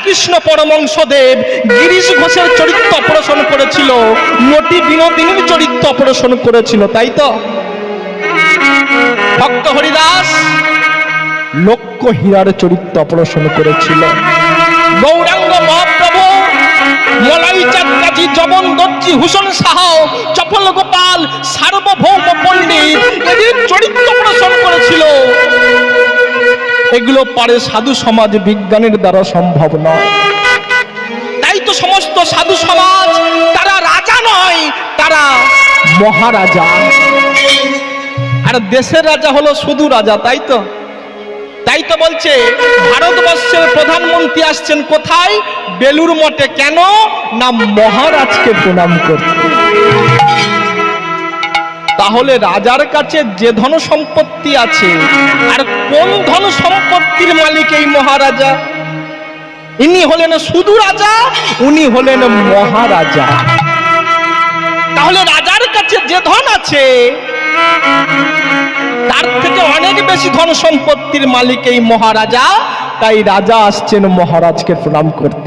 রামকৃষ্ণ পরমহংসদেব গিরিশ ঘোষের চরিত্র অপারেশন করেছিল, নটি বিনোদিনীর চরিত্র অপারেশন করেছিল, তাই তো? ভক্ত হরিদাস লক্ষ্য হীরার চরিত্র অপারেশন করেছিল। গৌরাঙ্গ মহাপ্রভু মলাই চাঁদকাজী, জবন দর্জি, হুসন শাহ, চপল গোপাল, সার্বভৌম পণ্ডিত এদের চরিত্র অপারেশন করেছিল। এগুলো পারে সাধু সমাজ বিজ্ঞানের দ্বারা সম্ভব নয়। তাই তো সমস্ত সাধু সমাজ তারা রাজা নয়, তারা মহারাজা। আর দেশের রাজা হলো শুধু রাজা, তাই তো? তাই তো বলছে ভারতবর্ষের প্রধানমন্ত্রী আসছেন কোথায়? বেলুর মঠে। কেন? না মহারাজকে প্রণাম করতে। তাহলে রাজার কাছে যে ধন সম্পত্তি আছে, আর কোন ধন সম্পত্তির মালিক এই মহারাজা? ইনি হলেন শুধু রাজা, উনি হলেন মহারাজা। তাহলে রাজার কাছে যে ধন আছে তার থেকে অনেক বেশি ধন সম্পত্তির মালিক এই মহারাজা। তাই রাজা আসছেন মহারাজকে প্রণাম করতে।